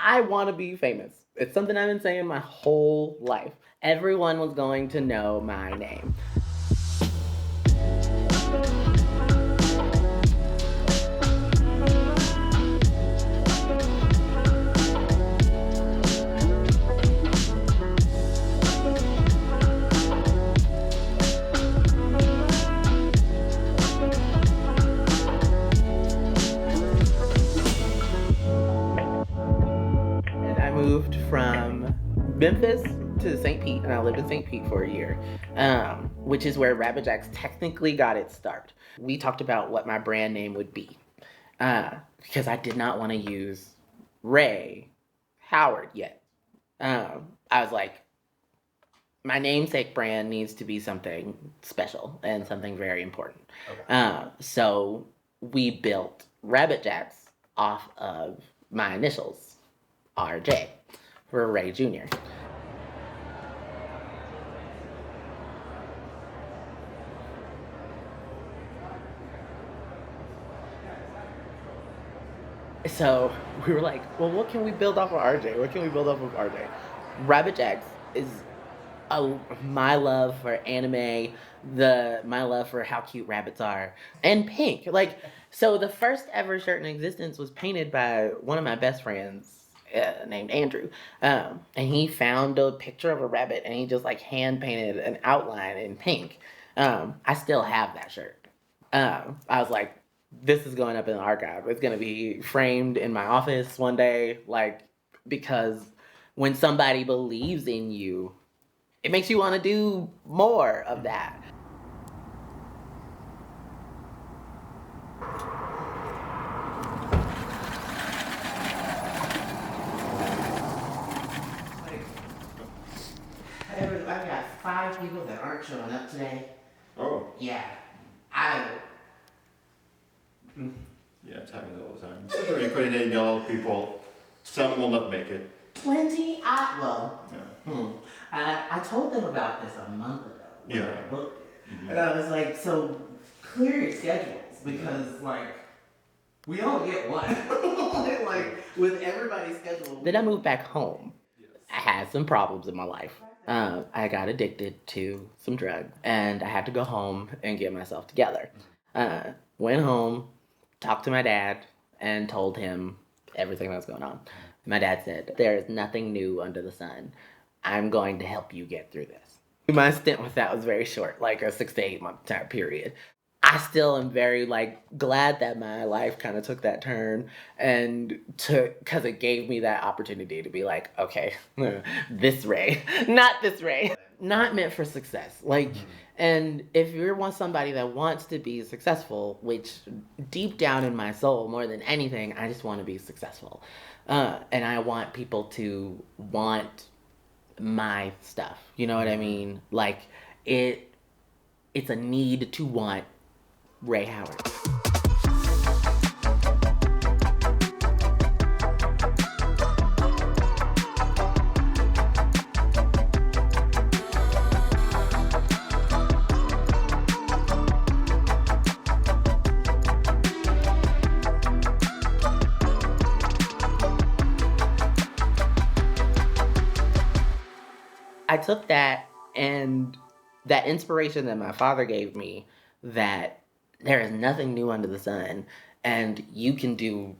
I want to be famous. It's something I've been saying my whole life. Everyone was going to know my name. I moved from Memphis to St. Pete, and I lived in St. Pete for a year, which is where Rabbitjax technically got its start. We talked about what my brand name would be, because I did not want to use Ray Howard yet. I was like, my namesake brand needs to be something special and something very important. Okay. So we built Rabbitjax off of my initials, RJ, for Ray Jr. So we were like, well, what can we build off of RJ? What can we build off of RJ? Rabbitjax is my love for anime, my love for how cute rabbits are, and pink. Like, so the first ever shirt in existence was painted by one of my best friends named Andrew, and he found a picture of a rabbit and he just like hand painted an outline in pink. I still have that shirt. I was like, this is going up in the archive. It's gonna be framed in my office one day, like, because when somebody believes in you, it makes you want to do more of that. I've got 5 people that aren't showing up today. Oh. Yeah. Yeah, it's happening all the time. So you put in yellow people, some will not make it. Plenty. Yeah. I told them about this a month ago. Yeah. I booked it. Mm-hmm. And I was like, so clear your schedules because, like, we only get one. Like, with everybody's schedule. Then I moved back home. Yes. I had some problems in my life. I got addicted to some drugs, and I had to go home and get myself together. Went home, talked to my dad, and told him everything that was going on. My dad said, there is nothing new under the sun. I'm going to help you get through this. My stint with that was very short, like a 6 to 8 month time period. I still am very, like, glad that my life kind of took that turn because it gave me that opportunity to be like, okay, this Ray, not this Ray. Not meant for success. Like, and if you want somebody that wants to be successful, which deep down in my soul, more than anything, I just want to be successful. And I want people to want my stuff. You know what I mean? Like, it's a need to want Ray Howard. I took that and that inspiration that my father gave me, that there is nothing new under the sun and you can do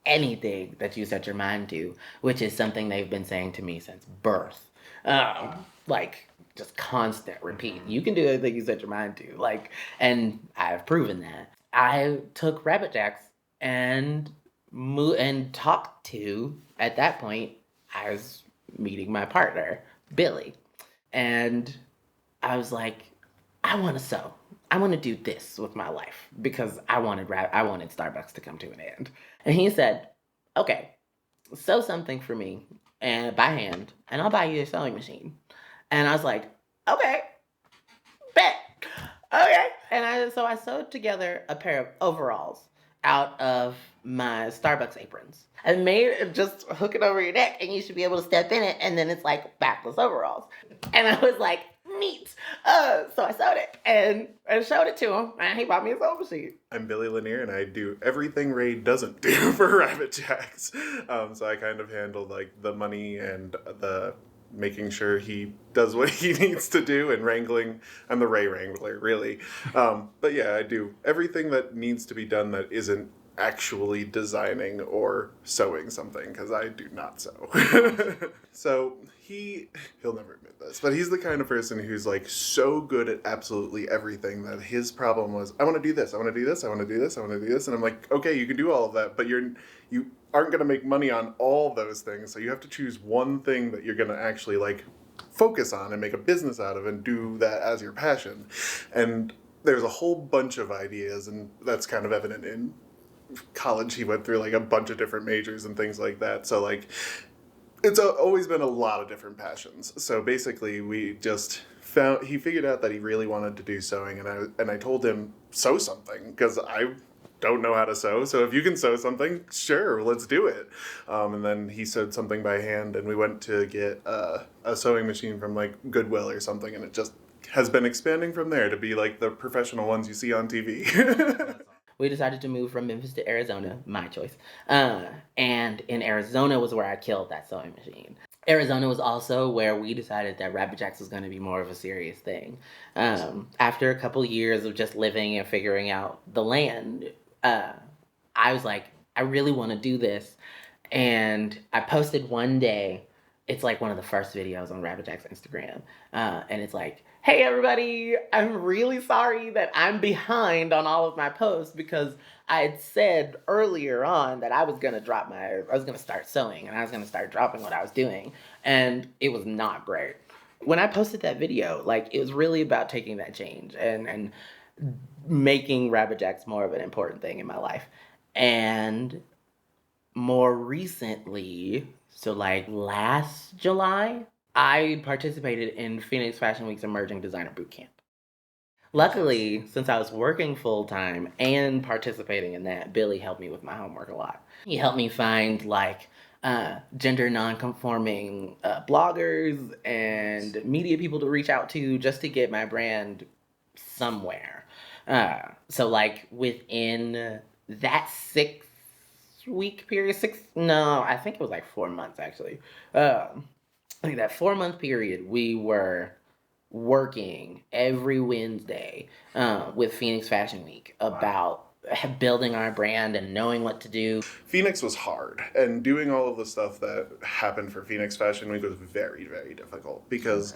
anything that you set your mind to, which is something they've been saying to me since birth. Like, just constant repeat. You can do anything you set your mind to. Like, and I've proven that. I took Rabbitjax and talked to, at that point, I was meeting my partner, Billy. And I was like, I want to sew. I want to do this with my life because I wanted Starbucks to come to an end. And he said, okay, sew something for me and by hand, and I'll buy you a sewing machine. And I was like, okay, bet. Okay. And so I sewed together a pair of overalls out of my Starbucks aprons and made it, just hook it over your neck and you should be able to step in it, and then it's like backless overalls. And I was like, neat. So I sewed it and showed it to him, and he bought me a sewing machine. I'm Billy Lanier, and I do everything Ray doesn't do for Rabbitjax. So I kind of handle like the money and the making sure he does what he needs to do and wrangling. I'm the Ray Wrangler, really. But yeah, I do everything that needs to be done that isn't actually designing or sewing something, because I do not sew. So he'll never admit this, but he's the kind of person who's like so good at absolutely everything that his problem was, I want to do this, I want to do this, I want to do this, I want to do this. And I'm like, okay, you can do all of that, but you aren't going to make money on all those things. So you have to choose one thing that you're going to actually like focus on and make a business out of and do that as your passion. And there's a whole bunch of ideas, and that's kind of evident in college. He went through like a bunch of different majors and things like that. So like it's always been a lot of different passions. So basically he figured out that he really wanted to do sewing, and I told him, sew something, because I don't know how to sew. So if you can sew something, sure, let's do it. And then he sewed something by hand, and we went to get a sewing machine from like Goodwill or something, and it just has been expanding from there to be like the professional ones you see on TV. We decided to move from Memphis to Arizona, my choice. And in Arizona was where I killed that sewing machine. Arizona was also where we decided that Rabbitjax was going to be more of a serious thing. After a couple years of just living and figuring out the land, I was like, I really want to do this. And I posted one day, it's like one of the first videos on Rabbitjax Instagram. And it's like, hey everybody, I'm really sorry that I'm behind on all of my posts, because I had said earlier on that I was going to start sewing, and I was going to start dropping what I was doing. And it was not great. When I posted that video, like, it was really about taking that change and making Rabbitjax more of an important thing in my life. And more recently, so like last July, I participated in Phoenix Fashion Week's Emerging Designer Bootcamp. Luckily, since I was working full-time and participating in that, Billy helped me with my homework a lot. He helped me find like gender non-conforming bloggers and media people to reach out to just to get my brand somewhere. So like within that 6-week period, I think it was like 4 months actually. Like that 4-month period, we were working every Wednesday with Phoenix Fashion Week about building our brand and knowing what to do. Phoenix was hard, and doing all of the stuff that happened for Phoenix Fashion Week was very, very difficult, because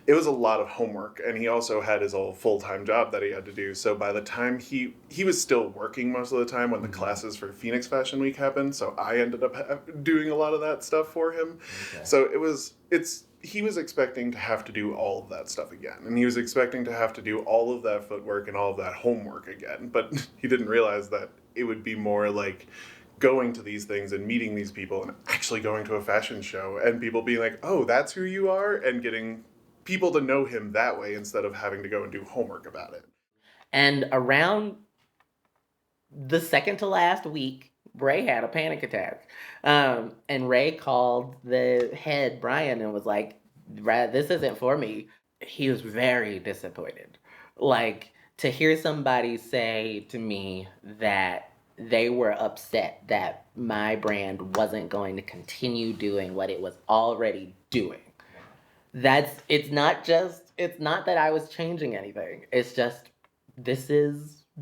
it was a lot of homework, and he also had his old full-time job that he had to do. So by the time he was still working most of the time when the classes for Phoenix Fashion Week happened, so I ended up doing a lot of that stuff for him. Okay. So he was expecting to have to do all of that stuff again. And he was expecting to have to do all of that footwork and all of that homework again. But he didn't realize that it would be more like going to these things and meeting these people and actually going to a fashion show and people being like, oh, that's who you are, and getting people to know him that way instead of having to go and do homework about it. And around the second to last week, Ray had a panic attack. And Ray called the head, Brian, and was like, this isn't for me. He was very disappointed. Like, to hear somebody say to me that they were upset that my brand wasn't going to continue doing what it was already doing. It's not that I was changing anything. It's just,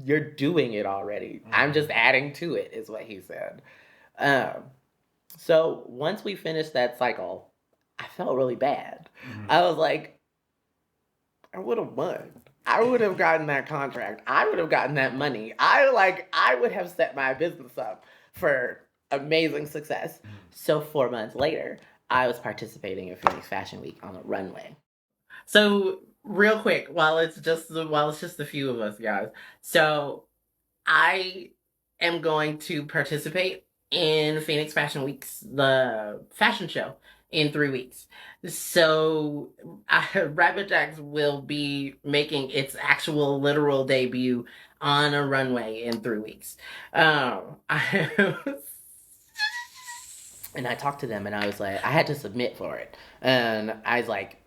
you're doing it already. Mm-hmm. I'm just adding to it, is what he said. So once we finished that cycle, I felt really bad. Mm-hmm. I was like, I would have won. I would have gotten that contract. I would have gotten that money. I would have set my business up for amazing success. Mm-hmm. So 4 months later, I was participating in Phoenix Fashion Week on the runway. So real quick, while it's just a few of us, guys. So I am going to participate in Phoenix Fashion Week's the fashion show in 3 weeks. So Rabbitjax will be making its actual literal debut on a runway in 3 weeks. And I talked to them, and I was like, I had to submit for it. And I was like,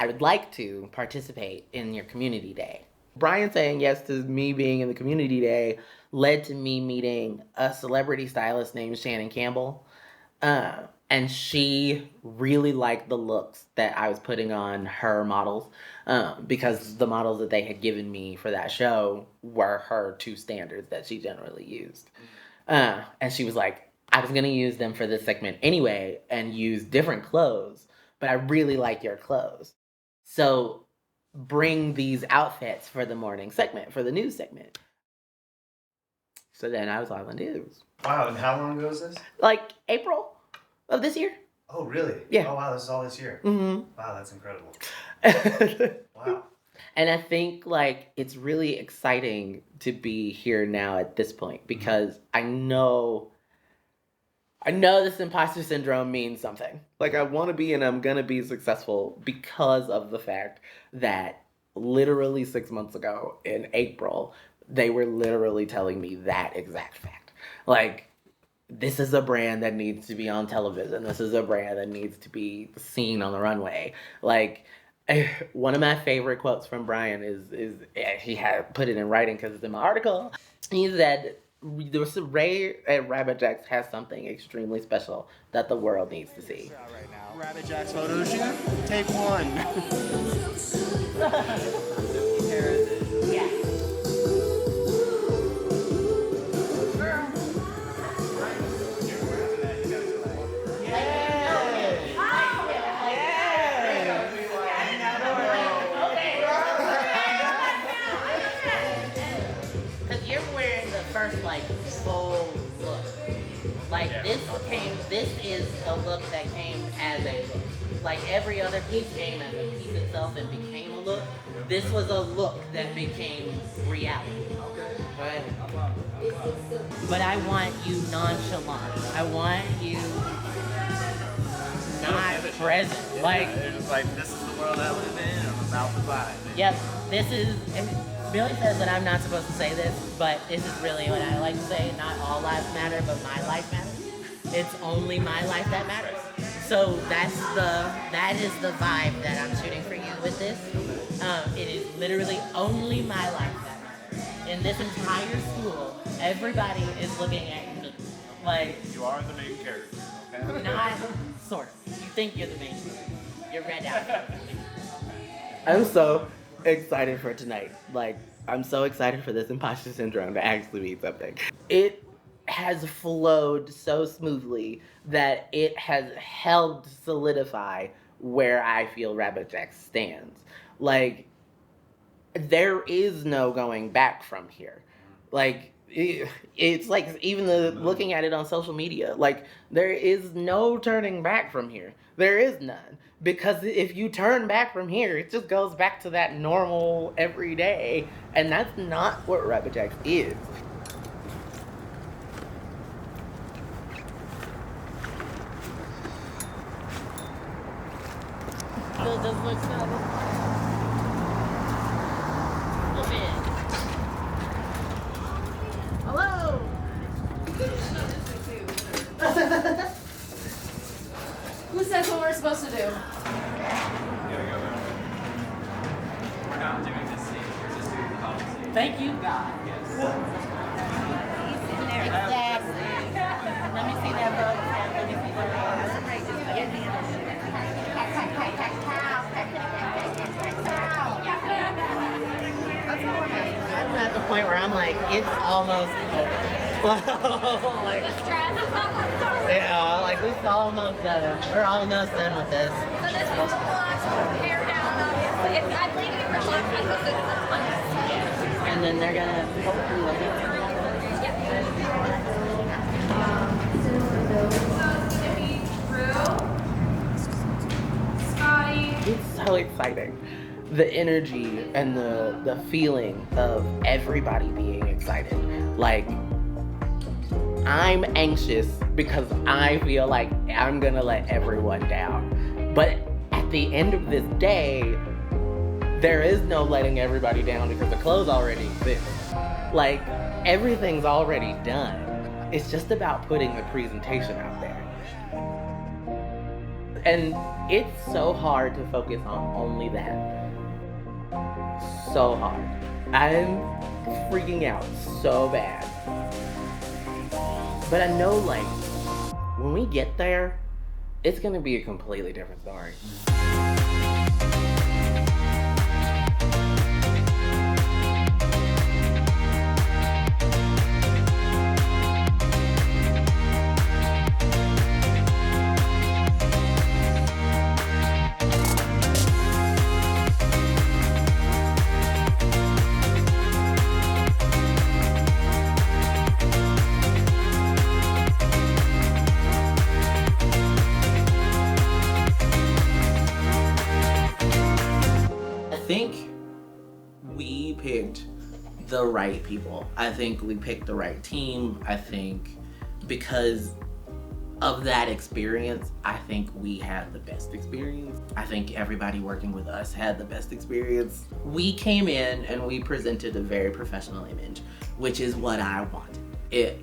I would like to participate in your community day. Brian saying yes to me being in the community day led to me meeting a celebrity stylist named Shannon Campbell. And she really liked the looks that I was putting on her models, because the models that they had given me for that show were her 2 standards that she generally used. And she was like, I was going to use them for this segment anyway and use different clothes, but I really like your clothes. So bring these outfits for the morning segment, for the news segment. So then I was on the news. Wow, and how long ago was this? Like April of this year. Oh, really? Yeah. Oh, wow, this is all this year. Mm-hmm. Wow, that's incredible. Wow. And I think like it's really exciting to be here now at this point because I know this imposter syndrome means something. Like I want to be and I'm going to be successful because of the fact that literally 6 months ago in April, they were literally telling me that exact fact. Like, this is a brand that needs to be on television. This is a brand that needs to be seen on the runway. Like, one of my favorite quotes from Brian is he had put it in writing because it's in my article. He said, Ray at Rabbitjax has something extremely special that the world needs to see. Right now. Rabbitjax photo shoot, take 1. Yeah. First like full look. Like this is a look that came as a look. Like every other piece came as a piece itself and became a look. This was a look that became reality. Right? But I want you nonchalant. I want you not present. Like it's like this is the world I live in. I'm about to buy. Yep. This is. Billy says that I'm not supposed to say this, but this is really what I like to say. Not all lives matter, but my life matters. It's only my life that matters. So that is the vibe that I'm shooting for you with this. It is literally only my life that matters. In this entire school, everybody is looking at me. Like, You are the main character, okay? not sort of. You think you're the main character. You're red out. I'm so excited for tonight. Like, I'm so excited for this imposter syndrome to actually mean something. It has flowed so smoothly that it has helped solidify where I feel Rabbitjax stands. Like, there is no going back from here. Like, it's like even looking at it on social media, like there is no turning back from here. There is none. Because if you turn back from here, it just goes back to that normal everyday. And that's not what Rabbitjax is. Does this look so? Hello! Who says what we're supposed to do? We're not doing this scene, we're just doing the policy. Thank you, God. Yes. Exactly. Let me see that bug. Let me see I'm at the point where I'm like, it's almost over. Like, yeah, like it's almost done. We're almost done with this. So this will tear down, obviously. If I'm leaving for long, because it's a fun. And then they're gonna hopefully look at it. It's so exciting. The energy and the feeling of everybody being excited. Like, I'm anxious because I feel like I'm gonna let everyone down. But at the end of this day, there is no letting everybody down because the clothes already exist. Like, everything's already done. It's just about putting the presentation out there. And it's so hard to focus on only that. So hard. I'm freaking out so bad. But I know, like, when we get there, it's gonna be a completely different story. I think we picked the right people. I think we picked the right team. I think because of that experience, I think we had the best experience. I think everybody working with us had the best experience. We came in and we presented a very professional image, which is what I wanted. It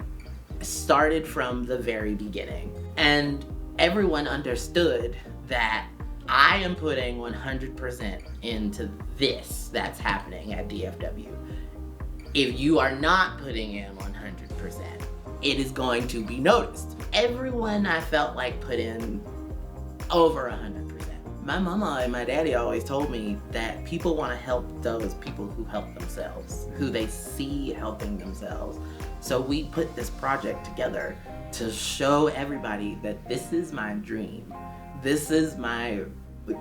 started from the very beginning, and everyone understood that I am putting 100% into this that's happening at DFW. If you are not putting in 100%, it is going to be noticed. Everyone, I felt like, put in over 100%. My mama and my daddy always told me that people want to help those people who help themselves, who they see helping themselves. So we put this project together to show everybody that this is my dream. This is my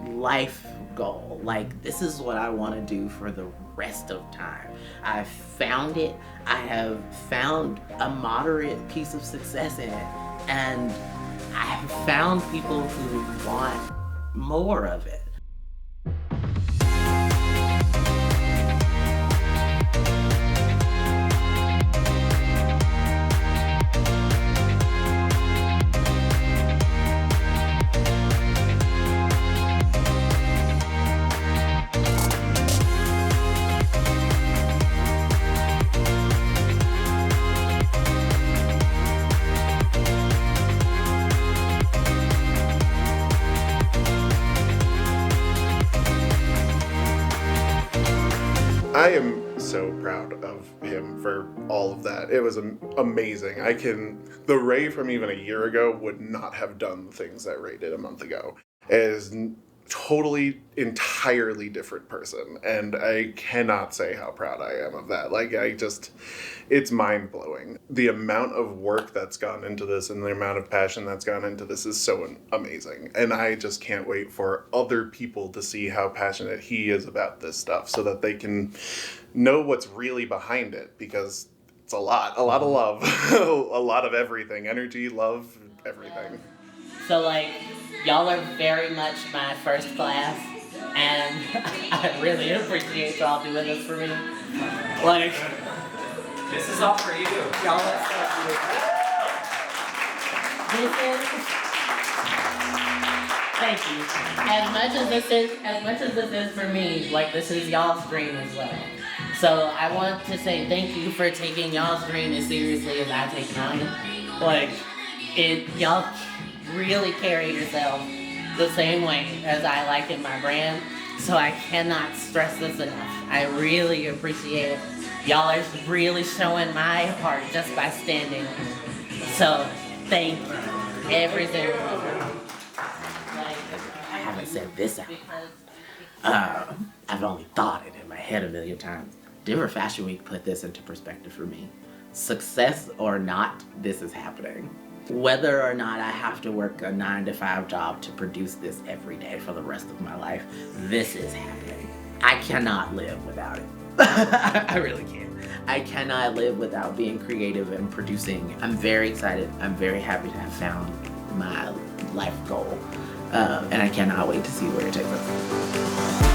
life goal. Like, this is what I want to do for the rest of time. I found it. I have found a moderate piece of success in it. And I have found people who want more of it. I am so proud of him for all of that. It was amazing. The Ray from even a year ago would not have done the things that Ray did a month ago. It is totally, entirely different person. And I cannot say how proud I am of that. Like, it's mind blowing. The amount of work that's gone into this and the amount of passion that's gone into this is so amazing. And I just can't wait for other people to see how passionate he is about this stuff so that they can know what's really behind it, because it's a lot of love, a lot of everything, energy, love, everything. So, like, y'all are very much my first class, and I really appreciate y'all doing this for me. Like, This is all for you. y'all are so good. Thank you. As much as this is for me, like, this is y'all's dream as well. So I want to say thank you for taking y'all's dream as seriously as I take mine. Like, y'all really carry yourself the same way as I like in my brand. So I cannot stress this enough. I really appreciate it. Y'all are really showing my heart just by standing here. So thank you, every single one. Like, I haven't said this out. I've only thought it in my head a million times. Denver Fashion Week put this into perspective for me. Success or not, this is happening. Whether or not I have to work a 9-to-5 job to produce this every day for the rest of my life, this is happening. I cannot live without it. I really can't. I cannot live without being creative and producing. I'm very excited. I'm very happy to have found my life goal. And I cannot wait to see where it takes us.